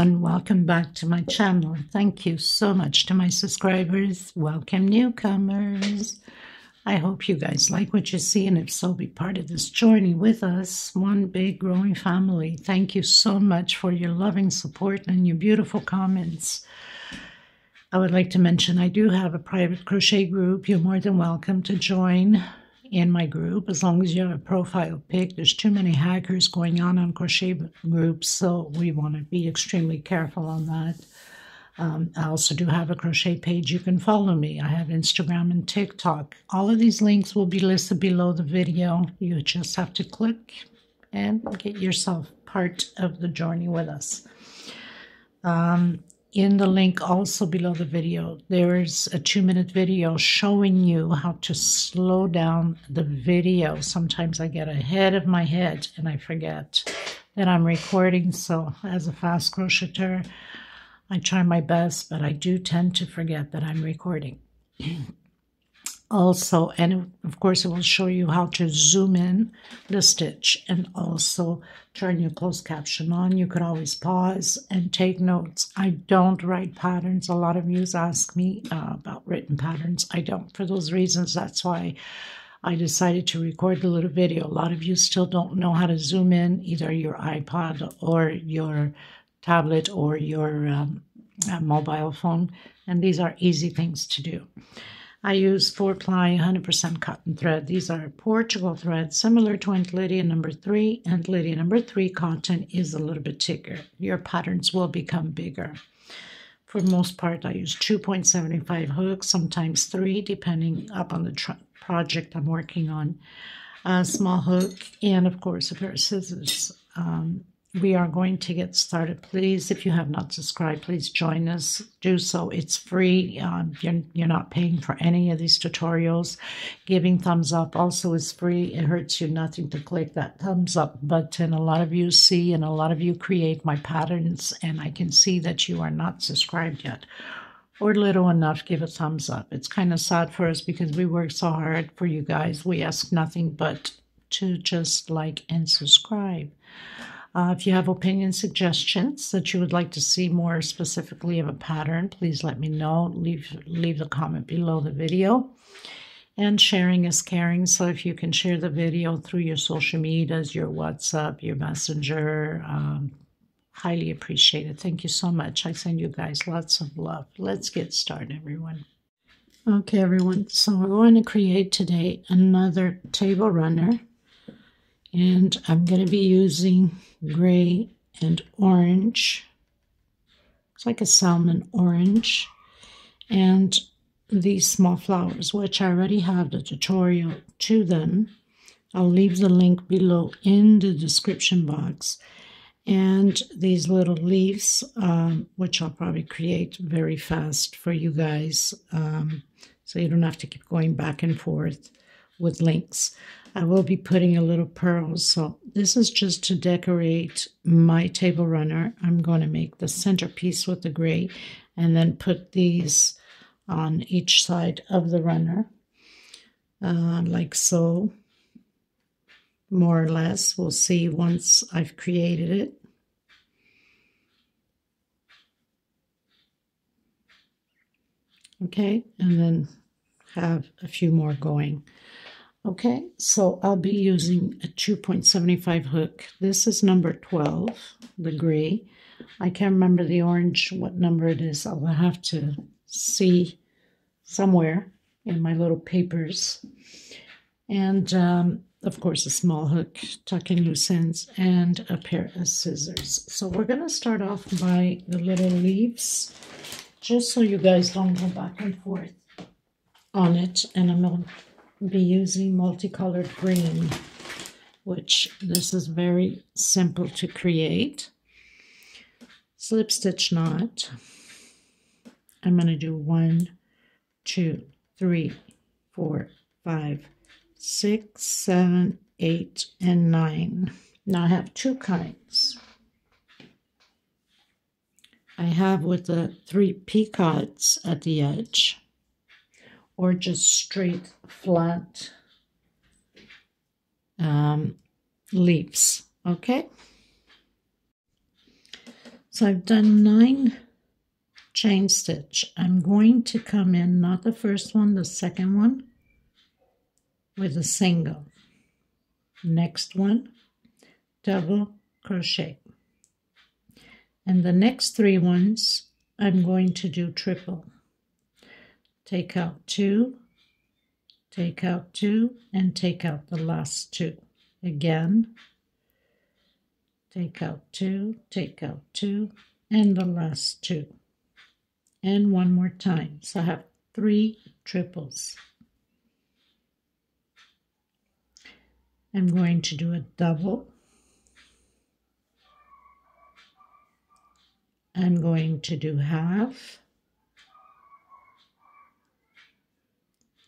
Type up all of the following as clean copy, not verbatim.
everyone, welcome back to my channel. Thank you so much to my subscribers. Welcome newcomers. I hope you guys like what you see, and if so, be part of this journey with us, one big growing family. Thank you so much for your loving support and your beautiful comments. I would like to mention I do have a private crochet group. You're more than welcome to join in my group, as long as you have a profile pic. There's too many hackers going on crochet groups, so we want to be extremely careful on that. I also do have a crochet page. You can follow me. I have Instagram and TikTok. All of these links will be listed below the video. You just have to click and get yourself part of the journey with us. In the link also below the video, there's a 2-minute video showing you how to slow down the video. Sometimes I get ahead of my head and I forget that I'm recording. So as a fast crocheter, I try my best, but I do tend to forget that I'm recording. Also, and of course, it will show you how to zoom in the stitch and also turn your closed caption on. You could always pause and take notes. I don't write patterns. A lot of you ask me about written patterns. I don't. For those reasons, that's why I decided to record the little video. A lot of you still don't know how to zoom in, either your iPod or your tablet or your mobile phone, and these are easy things to do. I use 4-ply 100% cotton thread. These are Portugal thread, similar to Aunt Lydia number 3. Aunt Lydia number 3 cotton is a little bit thicker. Your patterns will become bigger. For the most part, I use 2.75 hooks, sometimes 3, depending upon the project I'm working on. A small hook, and of course a pair of scissors. We are going to get started. Please, if you have not subscribed, please join us. Do so. It's free. You're not paying for any of these tutorials. Giving thumbs up also is free. It hurts you nothing to click that thumbs up button. A lot of you see and a lot of you create my patterns, and I can see that you are not subscribed yet, or little enough. Give a thumbs up. It's kind of sad for us because we work so hard for you guys. We ask nothing but to just like and subscribe. If you have opinion suggestions that you would like to see more specifically of a pattern, please let me know. Leave the comment below the video. And sharing is caring, so if you can share the video through your social medias, your WhatsApp, your Messenger, highly appreciated. Thank you so much. I send you guys lots of love. Let's get started, everyone. Okay, everyone, so we're going to create today another table runner. And I'm going to be using gray and orange. It's like a salmon orange. And these small flowers, which I already have the tutorial to them. I'll leave the link below in the description box. And these little leaves, which I'll probably create very fast for you guys. So you don't have to keep going back and forth with links. I will be putting a little pearls. So this is just to decorate my table runner. I'm going to make the centerpiece with the gray and then put these on each side of the runner, like so, more or less. We'll see once I've created it. Okay, and then have a few more going. Okay, so I'll be using a 2.75 hook. This is number 12, the gray. I can't remember the orange, what number it is. I'll have to see somewhere in my little papers. And, of course, a small hook, tucking loose ends, and a pair of scissors. So we're going to start off by the little leaves, just so you guys don't go back and forth on it. And I'm going to be using multicolored green, which this is very simple to create. Slip stitch knot. I'm going to do 1, 2, 3, 4, 5, 6, 7, 8, and 9. Now I have two kinds. I have with the 3 picots at the edge, or just straight flat leaves. Okay, So I've done 9 chain stitch. I'm going to come in, not the first one, the second one, with a single. Next one, double crochet. And the next 3 ones, I'm going to do triple. Take out 2, take out 2, and take out the last 2. Again, take out 2, take out 2, and the last 2. And one more time. So I have 3 triples. I'm going to do a double. I'm going to do half.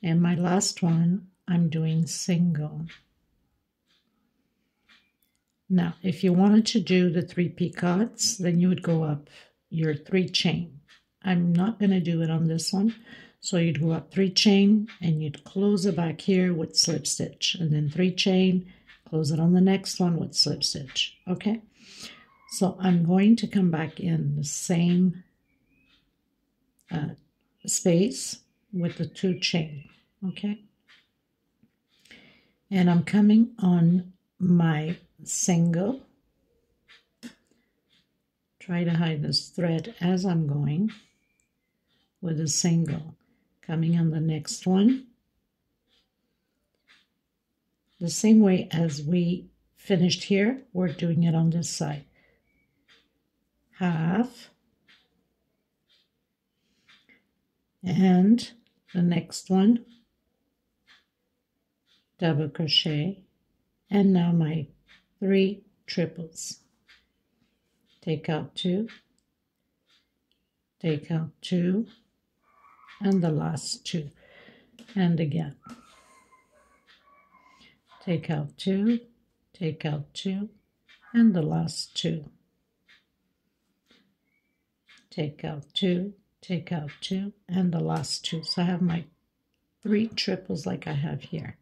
And my last one, I'm doing single. Now, if you wanted to do the 3 picots, then you would go up your 3 chain. I'm not going to do it on this one. So you'd go up 3 chain and you'd close it back here with slip stitch. And then 3 chain, close it on the next one with slip stitch. Okay? So I'm going to come back in the same space with the 2 chain. Okay? And I'm coming on my single. Try to hide this thread as I'm going with a single. Coming on the next one. The same way as we finished here, we're doing it on this side. Half. And the next one, double crochet. And now my 3 triples. Take out 2, take out 2, and the last 2. And again. Take out 2, take out 2, and the last 2. Take out 2, take out 2, and the last 2. So I have my 3 triples like I have here.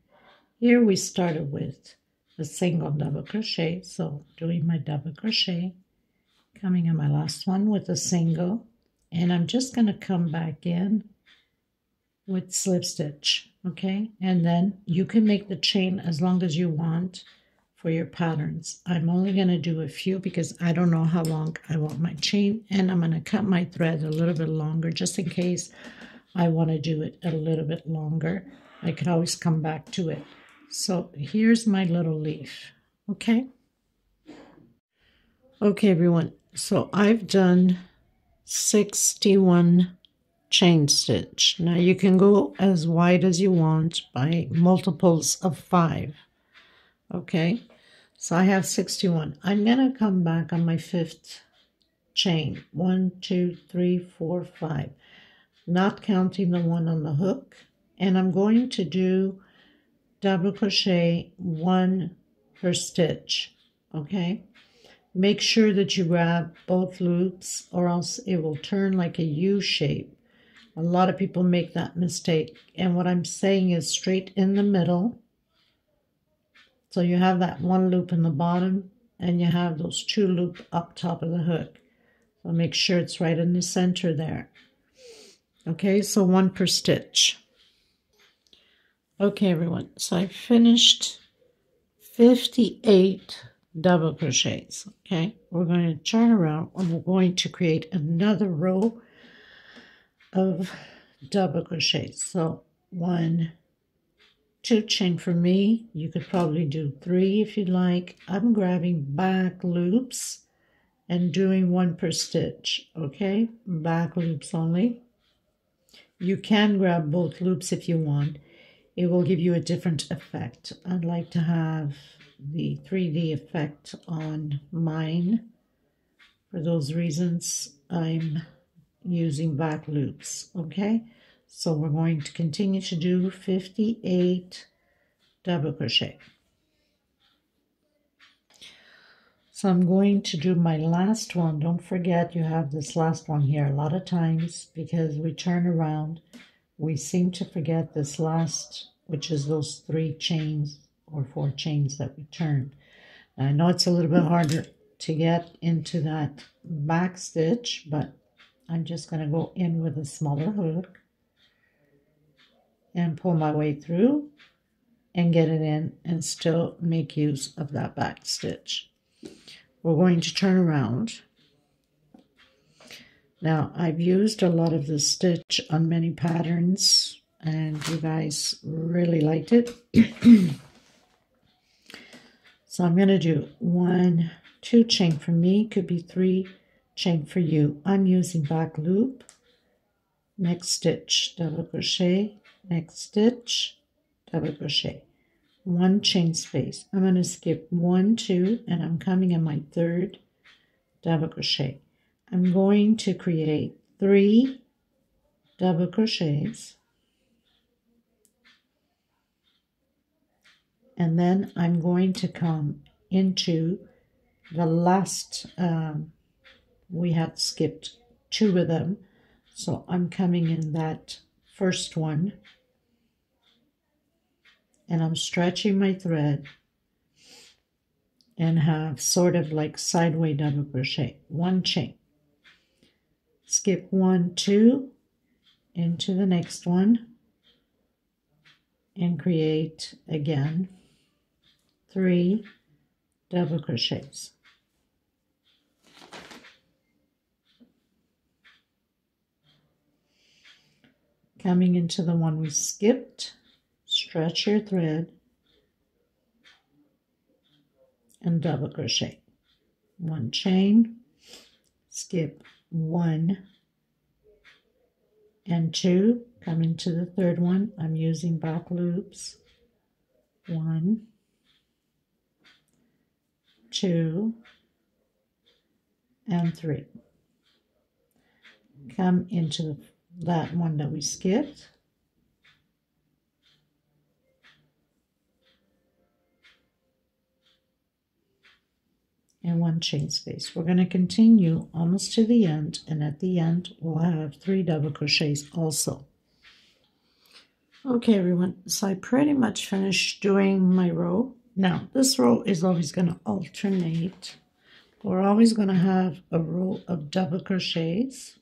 Here we started with a single double crochet, so doing my double crochet, coming in my last one with a single, and I'm just going to come back in with slip stitch, okay? And then you can make the chain as long as you want for your patterns. I'm only going to do a few because I don't know how long I want my chain, and I'm going to cut my thread a little bit longer just in case I want to do it a little bit longer. I can always come back to it. So here's my little leaf, okay? Okay, everyone, so I've done 61 chain stitch. Now you can go as wide as you want by multiples of 5, okay? So I have 61. I'm going to come back on my 5th chain. 1, 2, 3, 4, 5. Not counting the one on the hook. And I'm going to do double crochet 1 per stitch, okay? Make sure that you grab both loops or else it will turn like a U shape. A lot of people make that mistake. And what I'm saying is straight in the middle. So you have that 1 loop in the bottom and you have those 2 loops up top of the hook. So make sure it's right in the center there. Okay, so 1 per stitch. Okay, everyone, so I finished 58 double crochets, okay? We're going to turn around and we're going to create another row of double crochets. So 1, 2 chain for me. You could probably do 3 if you'd like. I'm grabbing back loops and doing 1 per stitch, okay? Back loops only. You can grab both loops if you want. It will give you a different effect. I'd like to have the 3D effect on mine. For those reasons, I'm using back loops, okay? So we're going to continue to do 58 double crochet. So I'm going to do my last one. Don't forget you have this last one here. A lot of times, because we turn around, we seem to forget this last, which is those 3 chains or 4 chains that we turned. Now, I know it's a little bit harder to get into that back stitch, but I'm just going to go in with a smaller hook and pull my way through and get it in and still make use of that back stitch. We're going to turn around. Now, I've used a lot of this stitch on many patterns and you guys really liked it. So I'm going to do 1, 2 chain for me, could be 3 chain for you. I'm using back loop, next stitch, double crochet, next stitch, double crochet, 1 chain space. I'm going to skip 1, 2, and I'm coming in my 3rd double crochet. I'm going to create 3 double crochets, and then I'm going to come into the last, we had skipped 2 of them, so I'm coming in that first one, and I'm stretching my thread and have sort of like sideways double crochet, 1 chain, skip 1, 2 into the next one, and create again 3 double crochets. Coming into the one we skipped, stretch your thread and double crochet, 1 chain, skip 1 and 2, come into the 3rd one. I'm using back loops, 1, 2, and 3. Come into that one that we skipped, and 1 chain space. We're going to continue almost to the end, and at the end we'll have 3 double crochets also. Okay everyone, so I pretty much finished doing my row. Now this row is always going to alternate. We're always going to have a row of double crochets,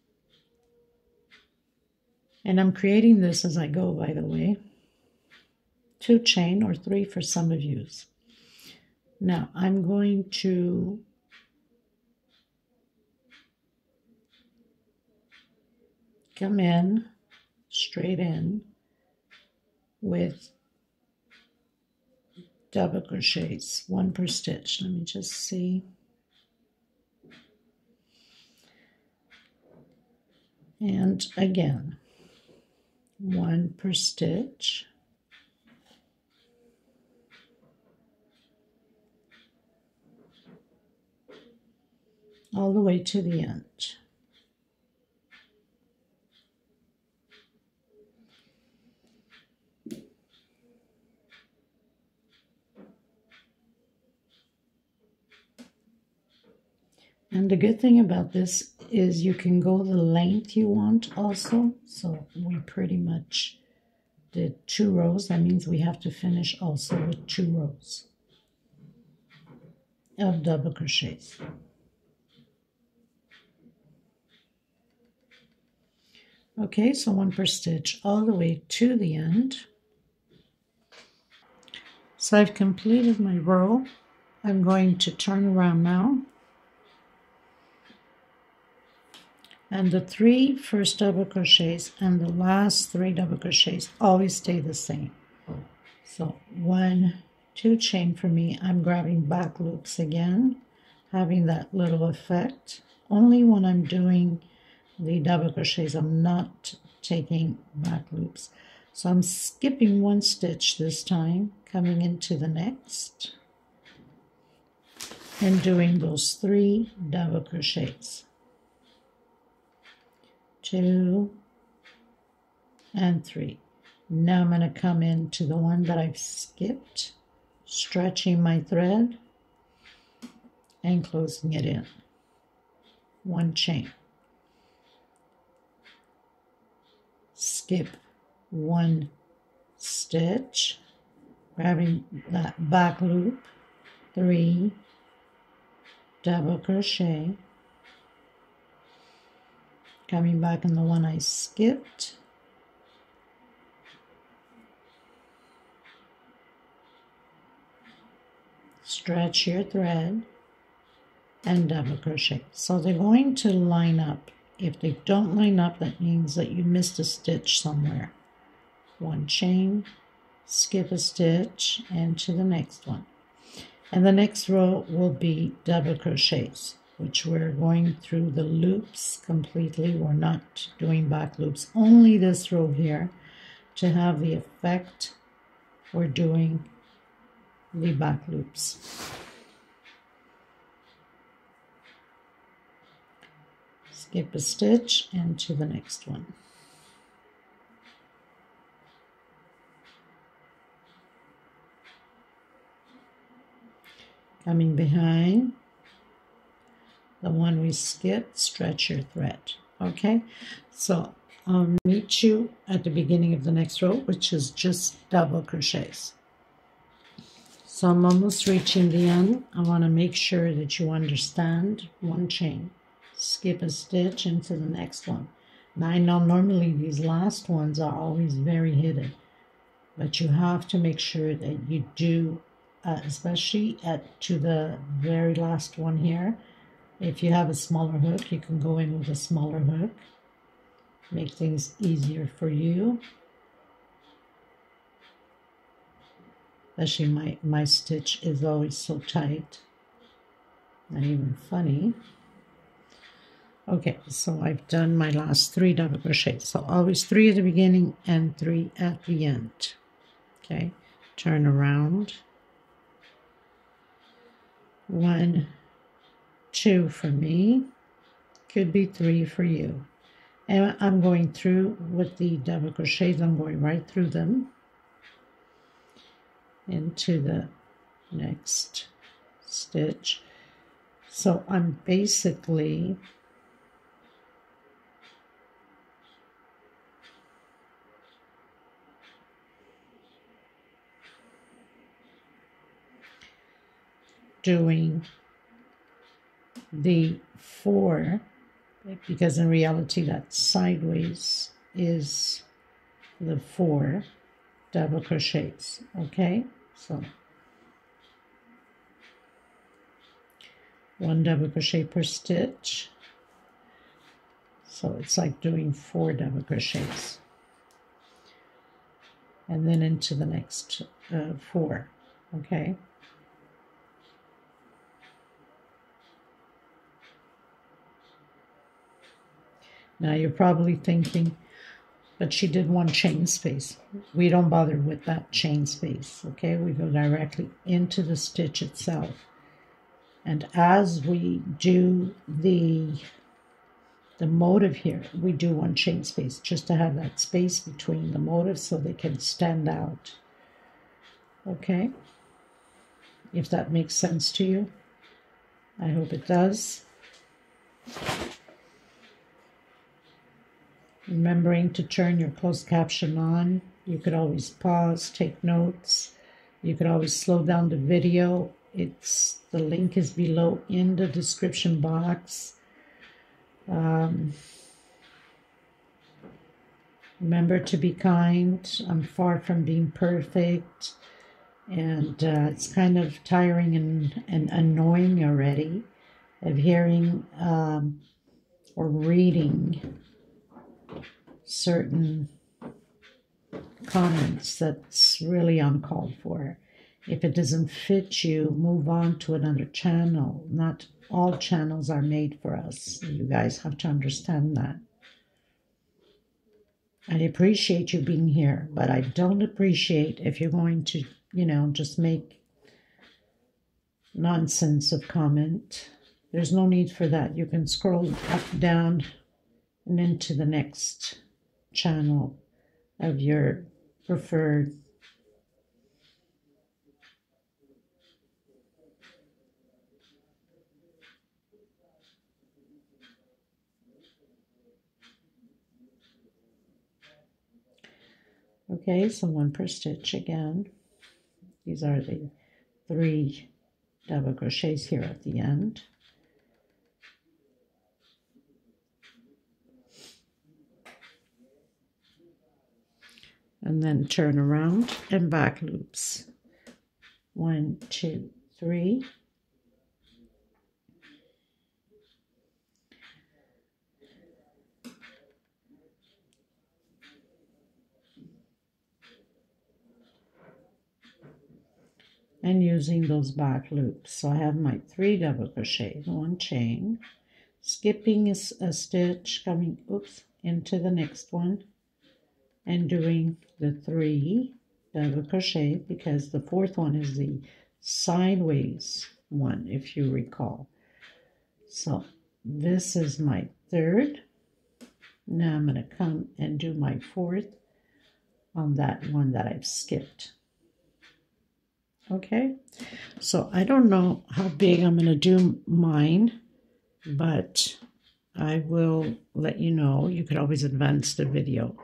and I'm creating this as I go, by the way. 2 chain or 3 for some of you. Now I'm going to come in, straight in with double crochets, 1 per stitch. Let me just see. And again, 1 per stitch. All the way to the end. And the good thing about this is you can go the length you want also. So we pretty much did 2 rows. That means we have to finish also with 2 rows of double crochets. Okay, so 1 per stitch all the way to the end. So I've completed my row. I'm going to turn around now. And the 3 first double crochets and the last 3 double crochets always stay the same. So 1, 2 chain for me. I'm grabbing back loops again, having that little effect. Only when I'm doing the double crochets, I'm not taking back loops. So I'm skipping 1 stitch this time, coming into the next, and doing those 3 double crochets. 2 and 3. Now I'm going to come into the one that I've skipped, stretching my thread and closing it in. 1 chain. Skip 1 stitch, grabbing that back loop, 3 double crochet, coming back in the one I skipped, stretch your thread, and double crochet. So they're going to line up. If they don't line up, that means that you missed a stitch somewhere. One chain, skip a stitch, and to the next one. And the next row will be double crochets, which we're going through the loops completely. We're not doing back loops, only this row here. To have the effect, we're doing the back loops. Skip a stitch and to the next one. Coming behind the one we skipped, stretch your thread. Okay, so I'll meet you at the beginning of the next row, which is just double crochets. So I'm almost reaching the end. I want to make sure that you understand. One chain, skip a stitch into the next one. Now I know normally these last ones are always very hidden, but you have to make sure that you do, especially to the very last one here. If you have a smaller hook, you can go in with a smaller hook, make things easier for you. Especially my stitch is always so tight, not even funny. Okay, so I've done my last 3 double crochets. So always 3 at the beginning and 3 at the end. Okay, turn around. 1, 2 for me, could be 3 for you. And I'm going through with the double crochets, I'm going right through them into the next stitch. So I'm basically doing the 4, because in reality that sideways is the 4 double crochets. Okay, so 1 double crochet per stitch, so it's like doing 4 double crochets, and then into the next 4. Okay, now you're probably thinking, but she did 1 chain space. We don't bother with that chain space, okay? We go directly into the stitch itself. And as we do the motif here, we do 1 chain space, just to have that space between the motifs so they can stand out. Okay? If that makes sense to you. I hope it does. Remembering to turn your closed caption on. You could always pause, take notes. You could always slow down the video. The link is below in the description box. Remember to be kind. I'm far from being perfect. And it's kind of tiring and annoying already of hearing or reading certain comments that's really uncalled for. If it doesn't fit you, move on to another channel. Not all channels are made for us. You guys have to understand that. I appreciate you being here, but I don't appreciate if you're going to, just make nonsense of comment. There's no need for that. You can scroll up, down, and into the next channel of your preferred. Okay, so 1 per stitch again. These are the 3 double crochets here at the end. and then turn around and back loops. 1, 2, 3. And using those back loops. So I have my 3 double crochet, 1 chain, skipping a stitch, coming into the next one, and doing the 3 double crochet, because the 4th one is the sideways one, if you recall. So this is my 3rd. Now I'm going to come and do my 4th on that one that I've skipped. Okay, so I don't know how big I'm going to do mine, but I will let you know. You could always advance the video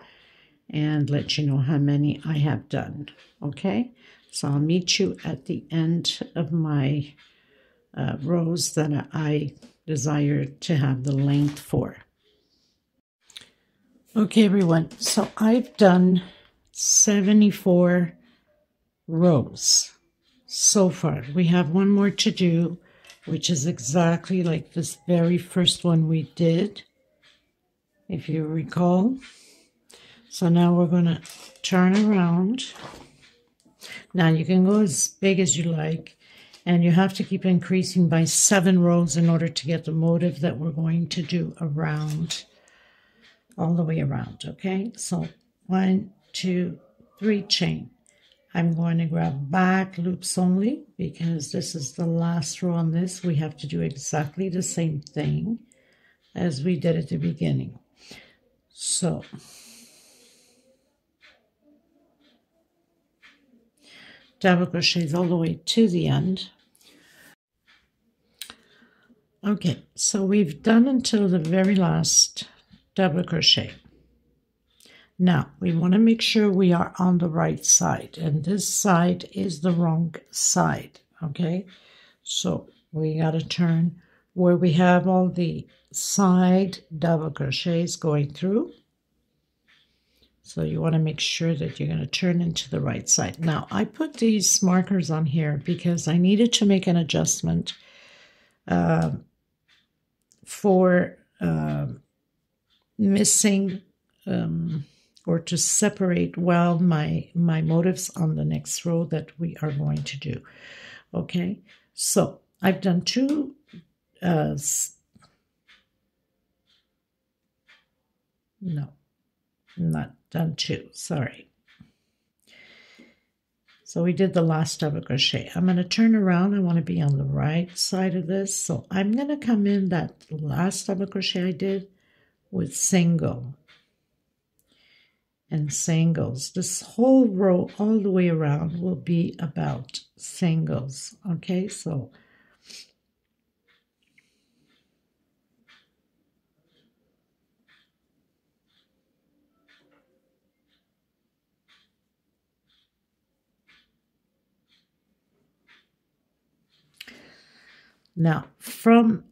and let you know how many I have done. Okay, so I'll meet you at the end of my rows that I desire to have the length for. Okay, everyone, so I've done 74 rows so far. We have one more to do, which is exactly like this very first one we did, if you recall. So now we're going to turn around. Now you can go as big as you like, and you have to keep increasing by 7 rows in order to get the motif that we're going to do around, all the way around. Okay, so 1, 2, 3 chain. I'm going to grab back loops only, because this is the last row on this. We have to do exactly the same thing as we did at the beginning. So double crochets all the way to the end. Okay, so we've done until the very last double crochet. Now, we want to make sure we are on the right side, and this side is the wrong side, okay? So we got to turn where we have all the side double crochets going through. So you want to make sure that you're going to turn into the right side. Now, I put these markers on here because I needed to make an adjustment for missing or to separate well my motifs on the next row that we are going to do. Okay, so I've done 2 no, not done 2, sorry. So we did the last double crochet. I'm going to turn around. I want to be on the right side of this, so I'm going to come in that last double crochet I did with single and singles. This whole row all the way around will be about singles. Okay, so now from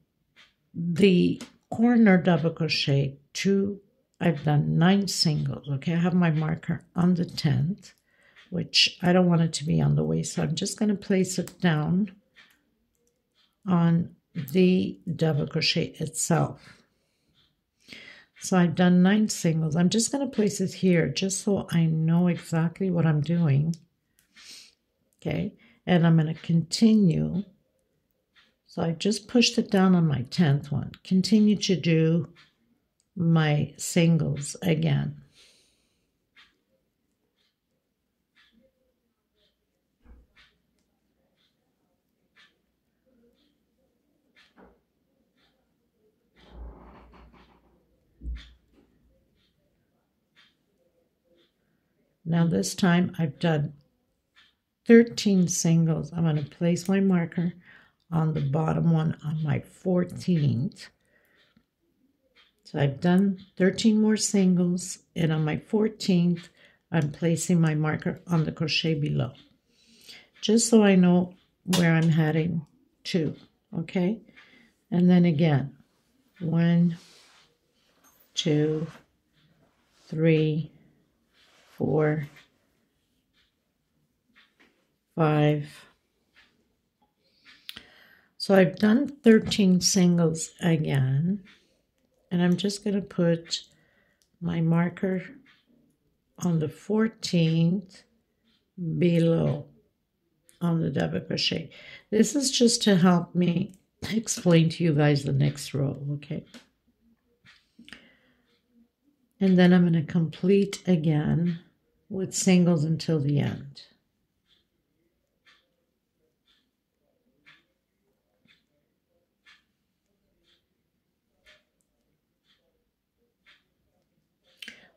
the corner double crochet to, I've done 9 singles. Okay, I have my marker on the 10th, which I don't want it to be on the waist, so I'm just going to place it down on the double crochet itself. So I've done 9 singles. I'm just going to place it here just so I know exactly what I'm doing. Okay, and I'm going to continue. So I just pushed it down on my 10th one. Continue to do my singles again. Now this time I've done 13 singles. I'm going to place my marker on the bottom one on my 14th. So I've done 13 more singles, and on my 14th, I'm placing my marker on the crochet below, just so I know where I'm heading to, okay? And then again, 1, 2, 3, 4, 5. So I've done 13 singles again, and I'm just going to put my marker on the 14th below on the double crochet. This is just to help me explain to you guys the next row, okay? And then I'm going to complete again with singles until the end.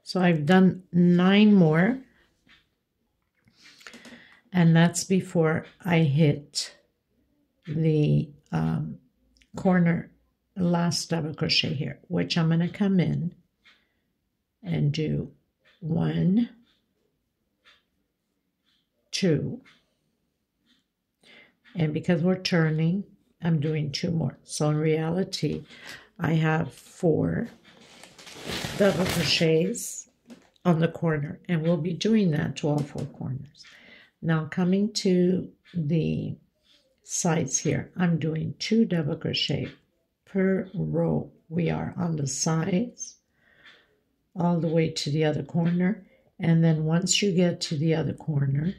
So I've done 9 more, and that's before I hit the corner last double crochet here, which I'm going to come in and do 1, 2, and because we're turning, I'm doing 2 more. So in reality, I have 4 double crochets on the corner, and we'll be doing that to all 4 corners. Now coming to the sides here, I'm doing 2 double crochet per row. We are on the sides all the way to the other corner, and then once you get to the other corner,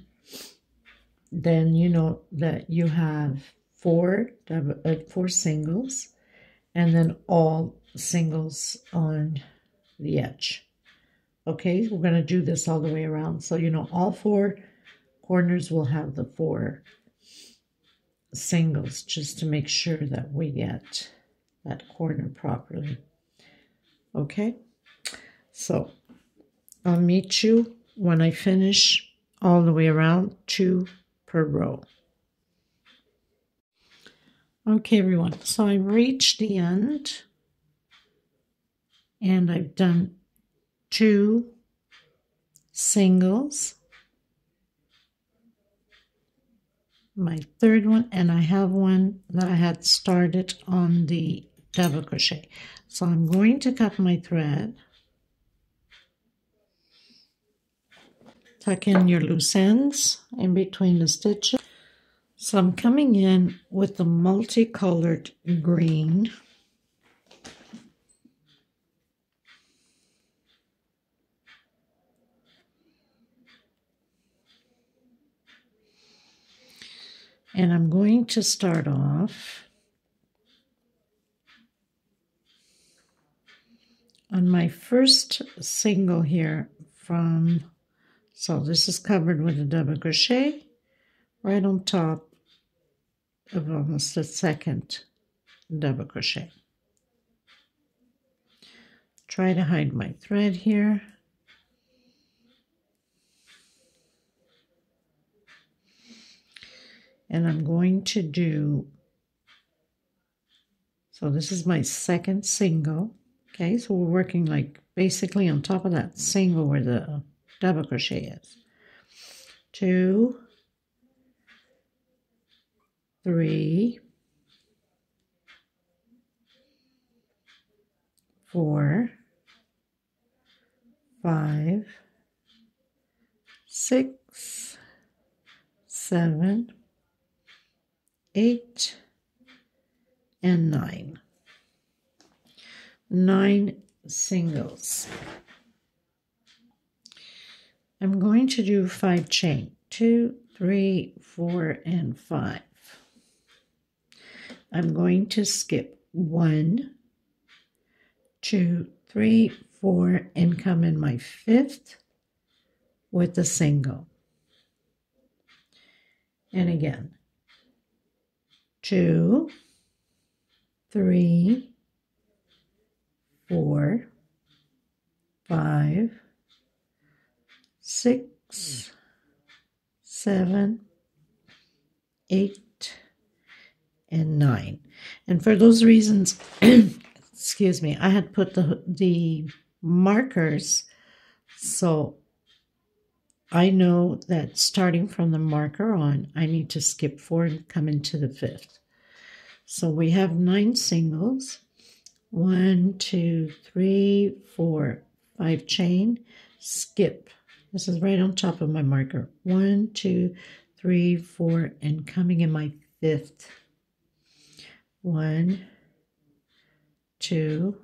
then you know that you have 4 singles, and then all singles on the edge. Okay, we're going to do this all the way around, so you know all 4 corners will have the 4 singles, just to make sure that we get that corner properly. Okay, so I'll meet you when I finish all the way around, 2 per row. Okay, everyone, so I reached the end, and I've done 2 singles, my 3rd one, and I have one that I had started on the double crochet. So I'm going to cut my thread, tuck in your loose ends in between the stitches. So I'm coming in with the multicolored green, and I'm going to start off on my first single here from, so this is covered with a double crochet right on top of almost the 2nd double crochet. Try to hide my thread here. And I'm going to do, so this is my 2nd single. Okay, so we're working like basically on top of that single where the double crochet is. 2, 3, 4, 5, 6, 7, 8, and 9. 9 singles. I'm going to do 5 chain. 2, 3, 4, and 5. I'm going to skip 1, 2, 3, 4, and come in my 5th with a single. And again, 2, 3, 4, 5, 6, 7, 8, and 9. And for those reasons, excuse me, I had put the markers, so I know that starting from the marker on, I need to skip 4 and come into the 5th. So we have 9 singles. 1, 2, 3, 4, 5 chain, skip This is right on top of my marker. 1, 2, 3, 4, and coming in my 5th. 1, 2,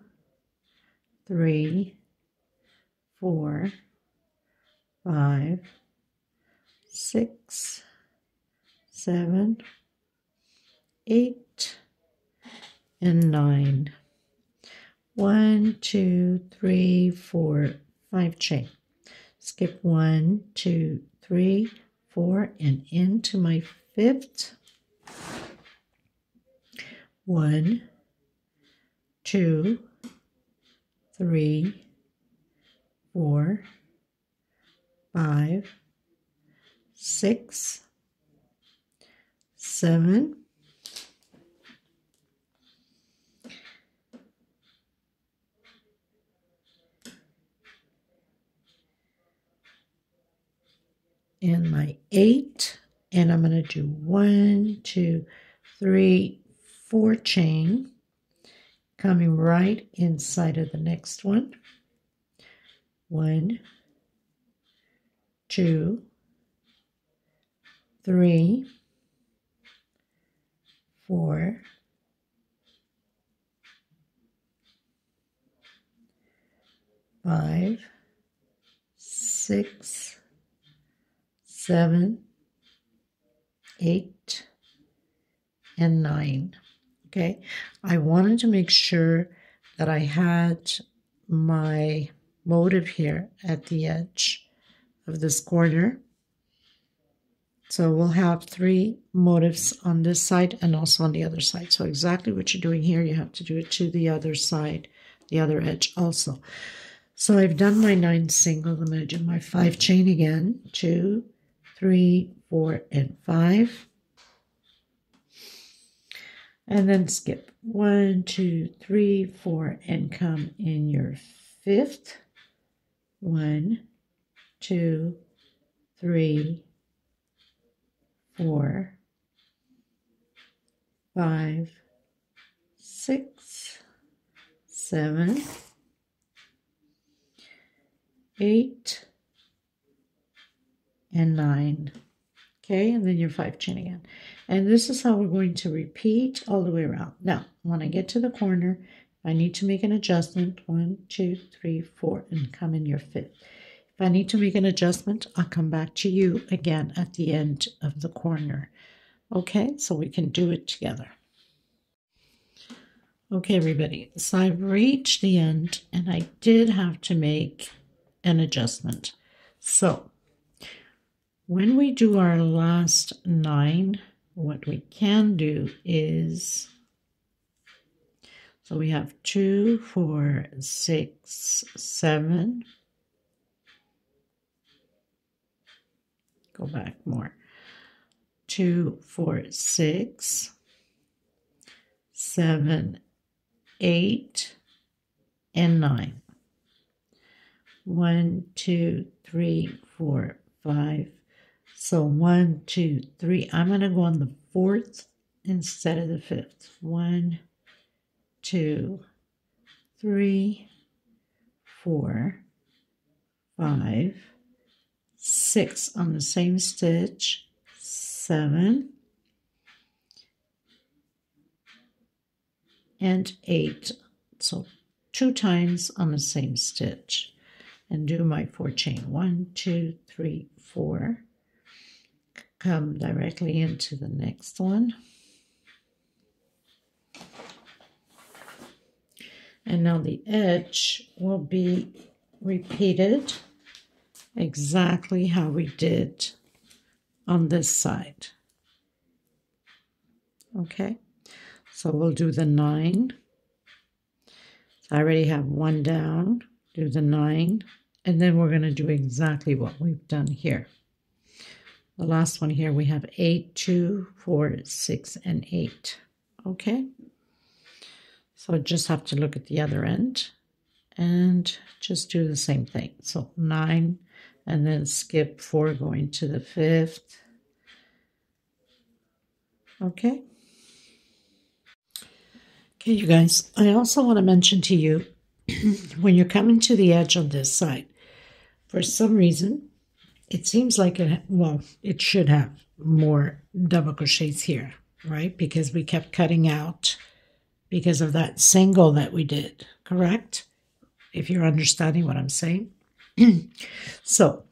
3, 4, 5, 6, 7, 8, and 9. 1, 2, 3, 4, 5 chain. Skip 1, 2, 3, 4, and into my 5th. 1, 2, 3, 4, 5, 6, 7, 8, and I'm going to do 1, 2, 3, 4 chain, coming right inside of the next one. 1, 2, 3, 4, 5, 6, 7, 8, and 9. Okay, I wanted to make sure that I had my motif here at the edge of this corner. So we'll have 3 motifs on this side and also on the other side. So exactly what you're doing here, you have to do it to the other side, the other edge also. So I've done my 9 single. I'm going to do my 5 chain again. 2, 3, 4, and 5. And then skip 1, 2, 3, 4, and come in your 5th. 1, 2, 3, 4, 5, 6, 7, 8, and 9. Okay, and then your 5 chain again. And this is how we're going to repeat all the way around. Now, when I get to the corner, I need to make an adjustment. 1, 2, 3, 4, and come in your 5th. If I need to make an adjustment, I'll come back to you again at the end of the corner. Okay, so we can do it together. Okay, everybody, so I've reached the end, and I did have to make an adjustment. So when we do our last 9, what we can do is, so we have 2, 4, 6, 7, go back more, 2, 4, 6, 7, 8, and 9. 1, 2, 3, 4, 5. So 1, 2, 3. I'm going to go on the 4th instead of the 5th. 1, 2, 3, 4, 5, 6 on the same stitch, 7, and 8. So 2 times on the same stitch, and do my 4 chain. 1, 2, 3, 4. Come directly into the next one. And now the edge will be repeated exactly how we did on this side. Okay, so we'll do the 9. So I already have 1 down, do the 9, and then we're going to do exactly what we've done here. The last one here, we have 8, 2, 4, 6, and 8. Okay, so I just have to look at the other end and just do the same thing. So 9, and then skip 4 going to the 5th. Okay. Okay, you guys, I also want to mention to you, when you're coming to the edge on this side, for some reason, it seems like it should have more double crochets here, right? Because we kept cutting out because of that single that we did, correct? If you're understanding what I'm saying. So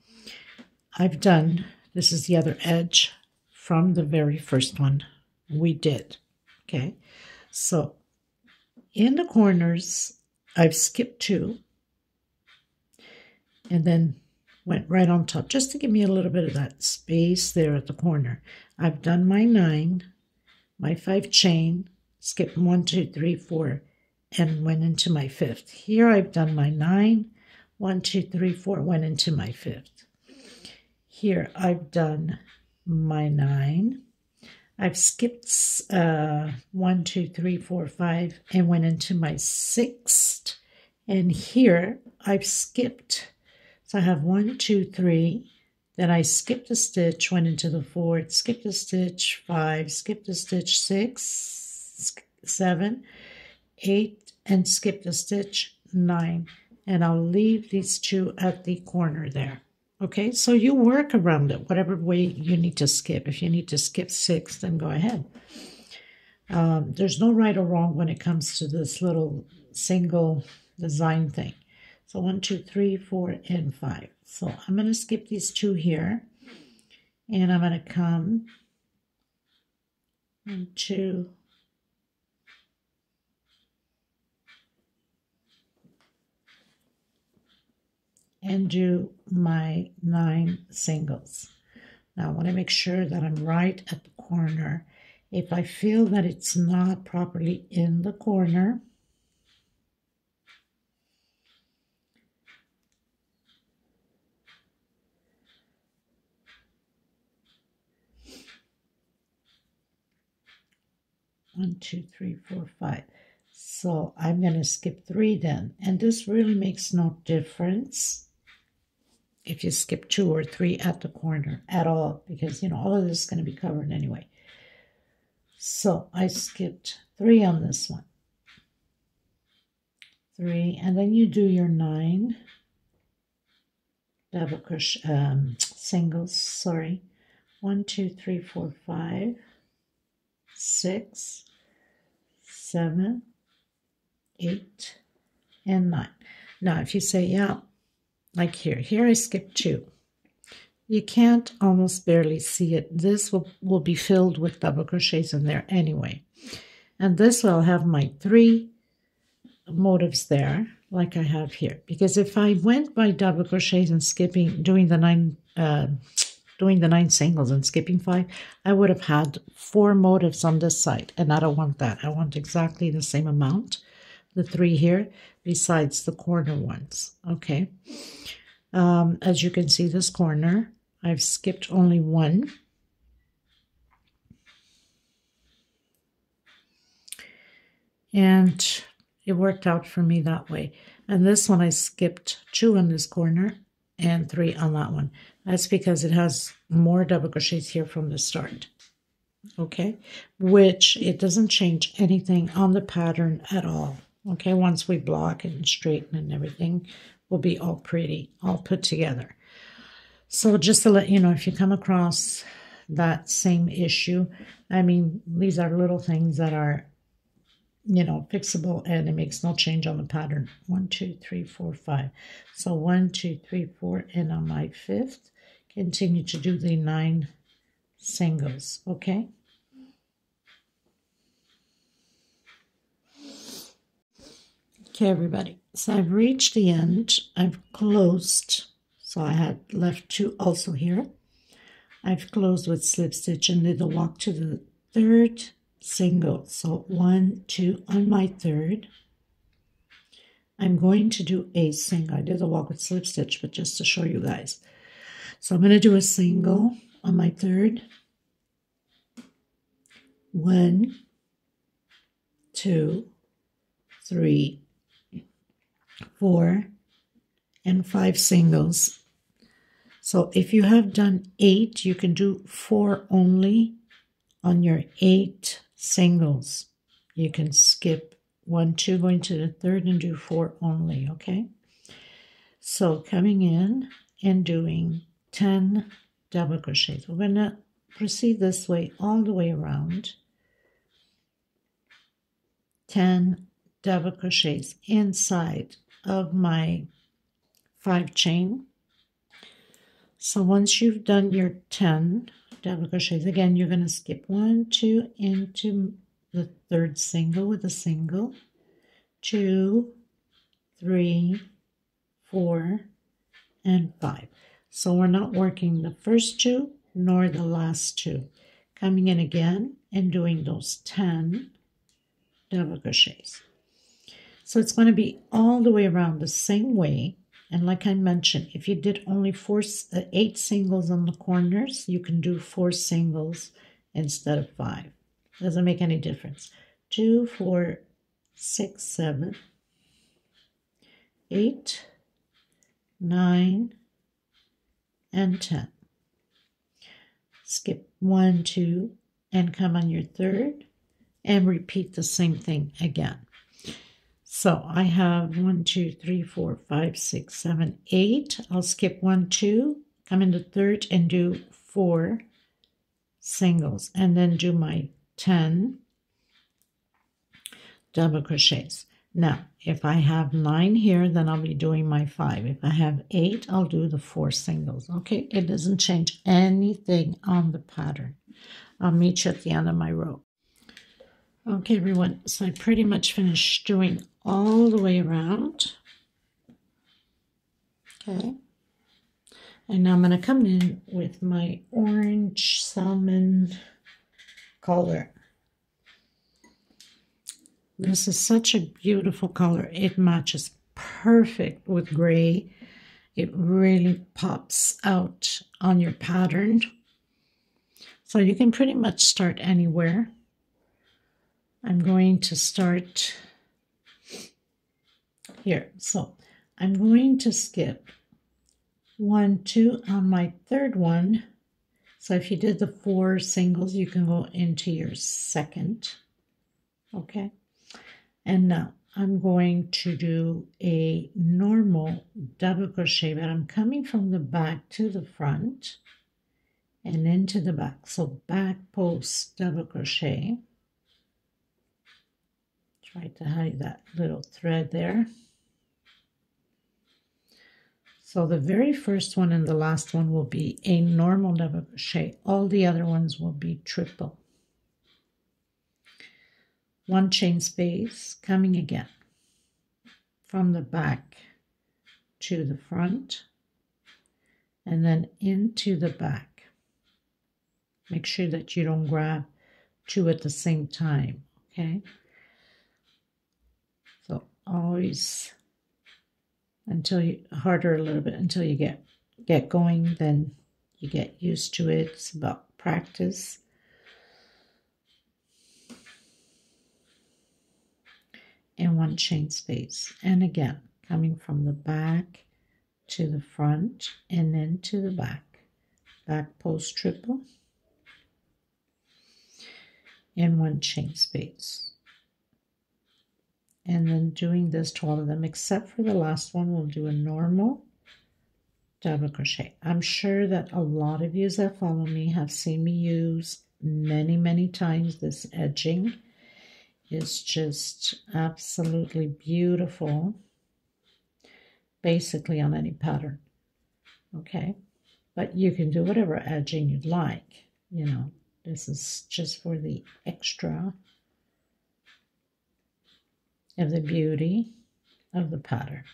I've done, this is the other edge from the very first one we did, okay? So in the corners, I've skipped 2 and then went right on top just to give me a little bit of that space there at the corner. I've done my 9, my 5 chain, skipped 1, 2, 3, 4, and went into my 5th. Here I've done my 9, 1, 2, 3, 4, went into my 5th. Here I've done my 9. I've skipped 1, 2, 3, 4, 5, and went into my 6th. And here I've skipped. So I have 1, 2, 3. Then I skipped a stitch, went into the 4th, skipped a stitch, 5, skipped a stitch, 6, 7, 8, and skipped a stitch, 9. And I'll leave these 2 at the corner there. Okay, so you work around it, whatever way you need to skip. If you need to skip 6, then go ahead. There's no right or wrong when it comes to this little single design thing. So 1, 2, 3, 4, and 5. So I'm going to skip these 2 here. And I'm going to come 1, 2, and do my 9 singles. Now I want to make sure that I'm right at the corner. If I feel that it's not properly in the corner, one, 2, 3, 4, 5. So I'm going to skip 3 then. And this really makes no difference if you skip 2 or 3 at the corner at all, because, you know, all of this is going to be covered anyway. So I skipped 3 on this one. 3, and then you do your 9 double crochet singles, sorry. 1, 2, 3, 4, 5, 6, 7, 8, and 9. Now, if you say, yeah, like here I skipped 2. You can't almost barely see it. This will be filled with double crochets in there anyway. And this will have my 3 motifs there, like I have here. Because if I went by double crochets and skipping, doing the 9 singles and skipping 5, I would have had 4 motifs on this side, and I don't want that. I want exactly the same amount, the 3 here, besides the corner ones, okay? As you can see, this corner, I've skipped only 1. And it worked out for me that way. And this one, I skipped 2 on this corner and 3 on that one. That's because it has more double crochets here from the start, okay? Which it doesn't change anything on the pattern at all, okay? Once we block and straighten and everything, will be all pretty, all put together. So just to let you know, if you come across that same issue, I mean, these are little things that are, you know, fixable, and it makes no change on the pattern. 1, 2, 3, 4, 5. So 1, 2, 3, 4, and on my 5th, continue to do the 9 singles, okay? Okay, everybody. So I've reached the end. I've closed. So I had left 2 also here. I've closed with slip stitch and did the walk to the 3rd single. So 1, 2 on my 3rd. I'm going to do a single. I did the walk with slip stitch, but just to show you guys. So I'm going to do a single on my 3rd. 1, 2, 3, 4, and 5 singles. So if you have done 8, you can do 4 only on your 8 singles. You can skip 1, 2, going to the 3rd and do 4 only, okay? So coming in and doing 10 double crochets. We're going to proceed this way all the way around. 10 double crochets inside of my 5 chain. So once you've done your 10 double crochets, again, you're going to skip 1, 2 into the third single with a single, 2, 3, 4, and 5. So we're not working the first 2 nor the last 2. Coming in again and doing those 10 double crochets. So it's going to be all the way around the same way. And like I mentioned, if you did only 8 singles on the corners, you can do 4 singles instead of 5. Doesn't make any difference. 2, 4, 6, 7, 8, 9, and 10. Skip 1, 2, and come on your third, and repeat the same thing again. So I have 1, 2, 3, 4, 5, 6, 7, 8. I'll skip 1, 2, come into third and do 4 singles, and then do my 10 double crochets. Now, if I have 9 here, then I'll be doing my 5. If I have 8, I'll do the 4 singles. Okay, it doesn't change anything on the pattern. I'll meet you at the end of my row. Okay, everyone, so I pretty much finished doing all the way around. Okay, and now I'm going to come in with my orange salmon color. This is such a beautiful color. It matches perfect with gray. It really pops out on your pattern. So you can pretty much start anywhere. I'm going to start here. So I'm going to skip 1, 2 on my third one. So if you did the 4 singles, you can go into your second. Okay. And now I'm going to do a normal double crochet, but I'm coming from the back to the front and into the back. So back post double crochet. Try to hide that little thread there. So the very first one and the last one will be a normal double crochet. All the other ones will be triple. 1 chain space, coming again from the back to the front and then into the back. Make sure that you don't grab 2 at the same time, okay? So always harder a little bit until you get going, then you get used to it. It's about practice. And 1 chain space, and again coming from the back to the front and then to the back post triple and 1 chain space, and then doing this to all of them except for the last one. We'll do a normal double crochet. I'm sure that a lot of you that follow me have seen me use many times this edging. Is just absolutely beautiful, basically on any pattern, okay? But you can do whatever edging you'd like, you know. This is just for the extra of the beauty of the pattern.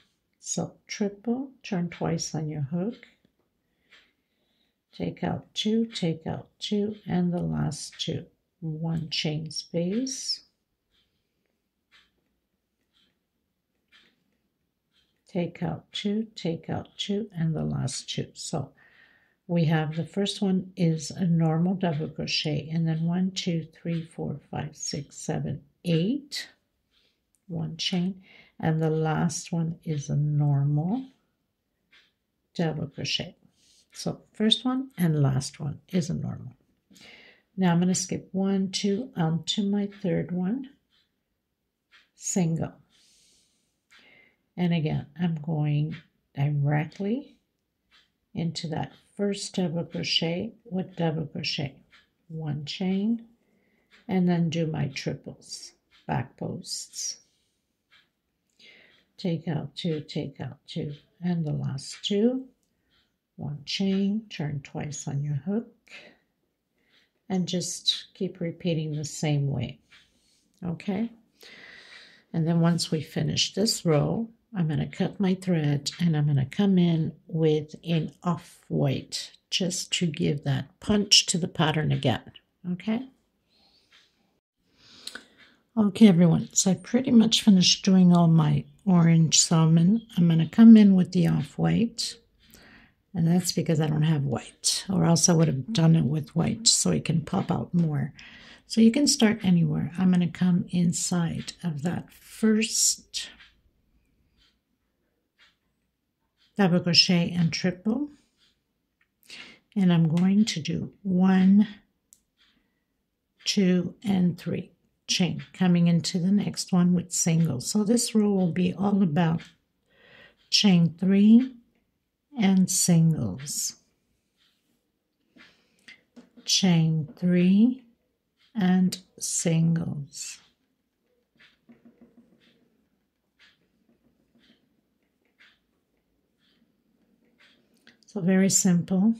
So triple, turn twice on your hook, take out 2, take out 2, and the last 2. 1 chain space, take out 2, and the last 2. So we have the first one is a normal double crochet, and then 1, 2, 3, 4, 5, 6, 7, 8, 1 chain, and the last one is a normal double crochet. So first one and last one is a normal. Now I'm going to skip 1, 2 onto my third one, single. And again, I'm going directly into that first double crochet with double crochet, 1 chain, and then do my triples, back posts. Take out 2, and the last 2, 1 chain, turn twice on your hook, and just keep repeating the same way, okay? And then once we finish this row, I'm going to cut my thread and I'm going to come in with an off-white just to give that punch to the pattern again, okay? Okay, everyone, so I pretty much finished doing all my orange salmon. I'm going to come in with the off-white, and that's because I don't have white, or else I would have done it with white so it can pop out more. So you can start anywhere. I'm going to come inside of that first double crochet and triple, and I'm going to do 1, 2, and 3 chain, coming into the next one with single. So this row will be all about chain 3 and singles, chain 3 and singles. So very simple.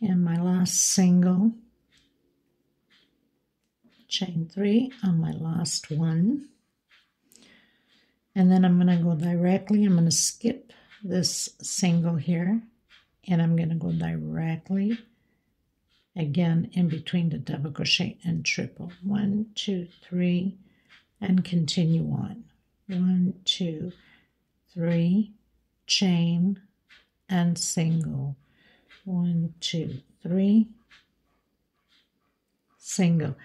And my last single, chain 3 on my last one. And then I'm going to go directly, I'm going to skip this single here, and I'm going to go directly again in between the double crochet and triple. 1, 2, 3, and continue on. 1, 2, 3, chain and single. 1, 2, 3, single.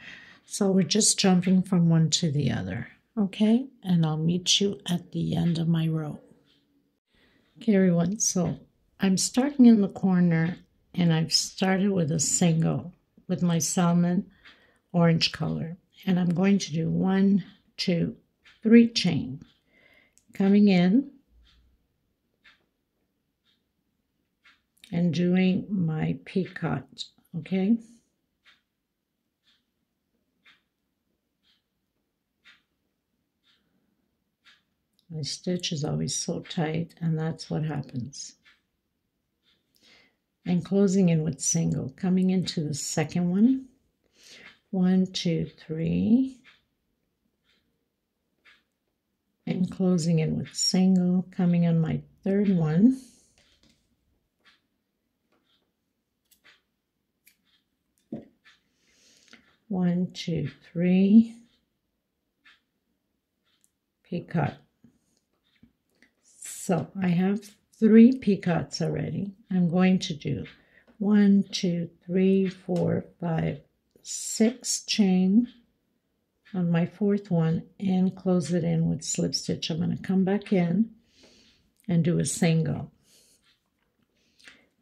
So we're just jumping from one to the other, okay? And I'll meet you at the end of my row. Okay, everyone, so I'm starting in the corner, and I've started with a single with my salmon orange color, and I'm going to do 1, 2, 3 chain, coming in and doing my picot, okay? My stitch is always so tight, and that's what happens. And closing in with single, coming into the second one. 1, 2, 3. And closing in with single, coming on my third one. One, 2, 3. Picot. So I have 3 picots already. I'm going to do 1, 2, 3, 4, 5, 6 chain on my fourth one and close it in with slip stitch. I'm going to come back in and do a single.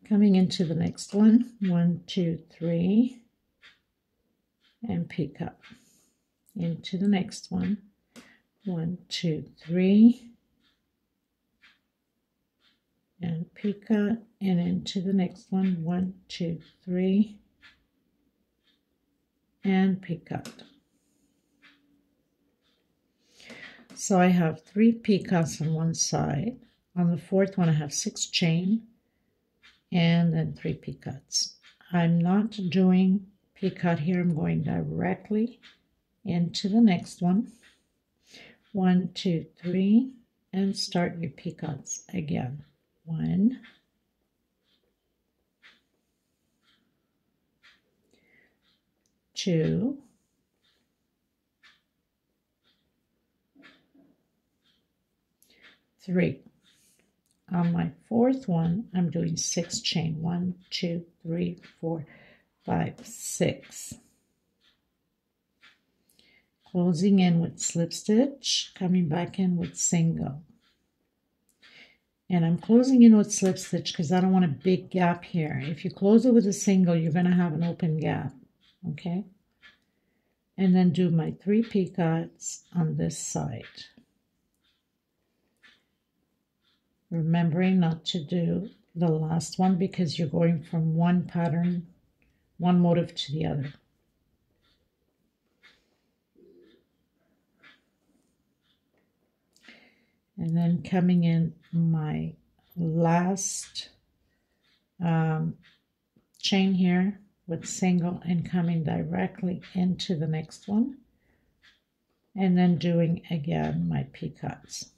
Coming into the next one, 1, 2, 3, and picot. Into the next one, 1, 2, 3, and picot, and into the next one, 1, 2, 3, and picot. So I have 3 picots on one side. On the fourth one I have 6 chain and then 3 picots. I'm not doing picot here, I'm going directly into the next one. 1, 2, 3, and start your picots again. 1, 2, 3. On my fourth one, I'm doing 6 chain. 1, 2, 3, 4, 5, 6. Closing in with slip stitch, coming back in with single. And I'm closing in with slip stitch because I don't want a big gap here. If you close it with a single, you're going to have an open gap, okay? And then do my 3 picots on this side. Remembering not to do the last one because you're going from one pattern, one motif to the other. And then coming in my last chain here with single and coming directly into the next one, and then doing again my picots.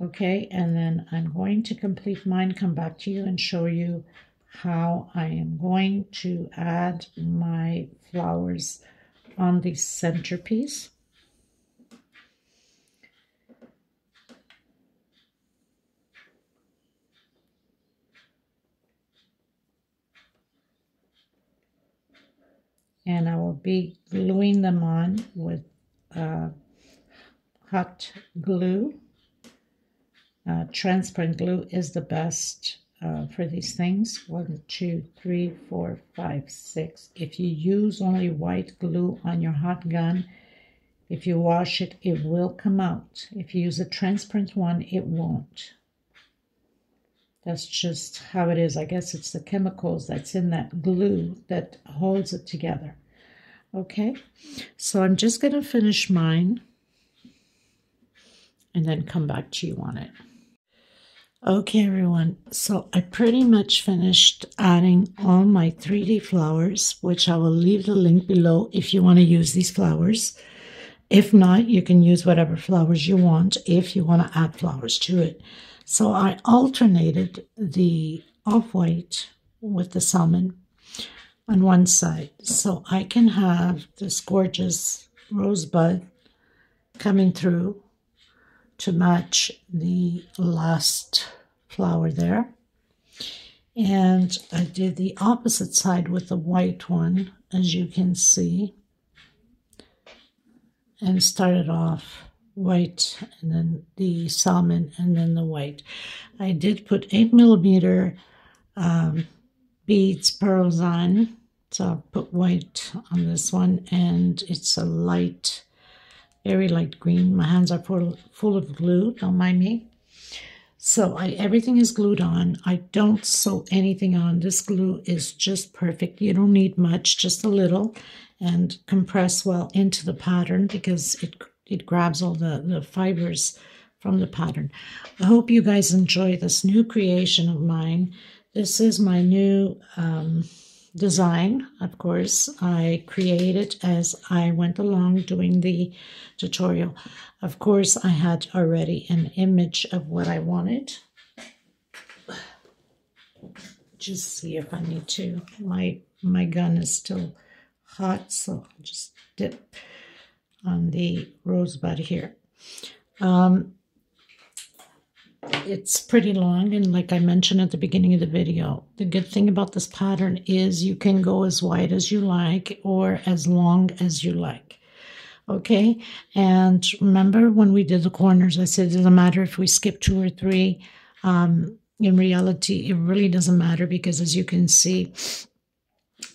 Okay, and then I'm going to complete mine, come back to you and show you how I am going to add my flowers on the centerpiece. And I will be gluing them on with hot glue. Transparent glue is the best for these things. 1, 2, 3, 4, 5, 6. If you use only white glue on your hot gun, if you wash it, it will come out. If you use a transparent one, it won't. That's just how it is. I guess it's the chemicals that's in that glue that holds it together. Okay, so I'm just going to finish mine and then come back to you on it. Okay, everyone, so I pretty much finished adding all my 3D flowers, which I will leave the link below if you want to use these flowers. If not, you can use whatever flowers you want if you want to add flowers to it. So I alternated the off-white with the salmon on one side. So I can have this gorgeous rosebud coming through to match the last flower there. And I did the opposite side with the white one, as you can see. And started off white and then the salmon and then the white. I did put 8mm beads, pearls on, so I'll put white on this one, and it's a light, very light green. My hands are full of glue, don't mind me. So everything is glued on. I don't sew anything on. This glue is just perfect. You don't need much, just a little, and compress well into the pattern because it grabs all the fibers from the pattern. I hope you guys enjoy this new creation of mine. This is my new design. Of course, I created as I went along doing the tutorial. Of course, I had already an image of what I wanted. Just see if I need to. My gun is still hot, so I'll just dip on the rosebud here. It's pretty long, and like I mentioned at the beginning of the video, the good thing about this pattern is you can go as wide as you like or as long as you like. Okay, and remember when we did the corners, I said it doesn't matter if we skip 2 or 3. In reality, it really doesn't matter because, as you can see,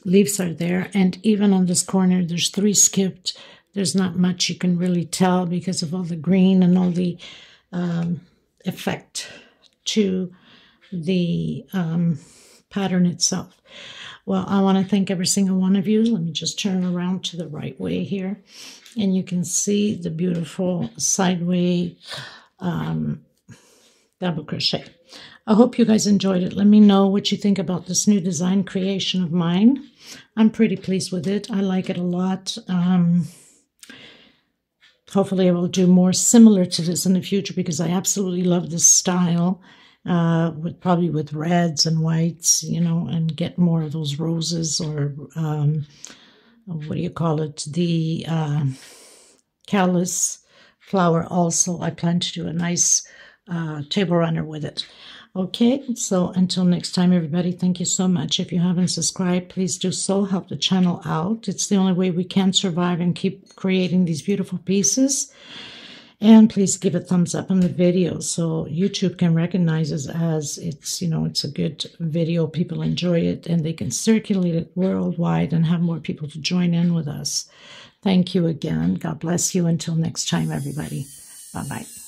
leaves are there, and even on this corner there's 3 skipped. There's not much you can really tell because of all the green and all the effect to the pattern itself. Well, I want to thank every single one of you. Let me just turn around to the right way here, and you can see the beautiful sideway double crochet. I hope you guys enjoyed it. Let me know what you think about this new design creation of mine. I'm pretty pleased with it. I like it a lot. Hopefully I will do more similar to this in the future because I absolutely love this style, probably with reds and whites, you know, and get more of those roses or what do you call it? The callus flower also. I plan to do a nice table runner with it. Okay, so until next time, everybody, thank you so much. If you haven't subscribed, please do so. Help the channel out. It's the only way we can survive and keep creating these beautiful pieces. And please give a thumbs up on the video so YouTube can recognize it as it's, it's a good video. People enjoy it and they can circulate it worldwide and have more people to join in with us. Thank you again. God bless you. Until next time, everybody. Bye-bye.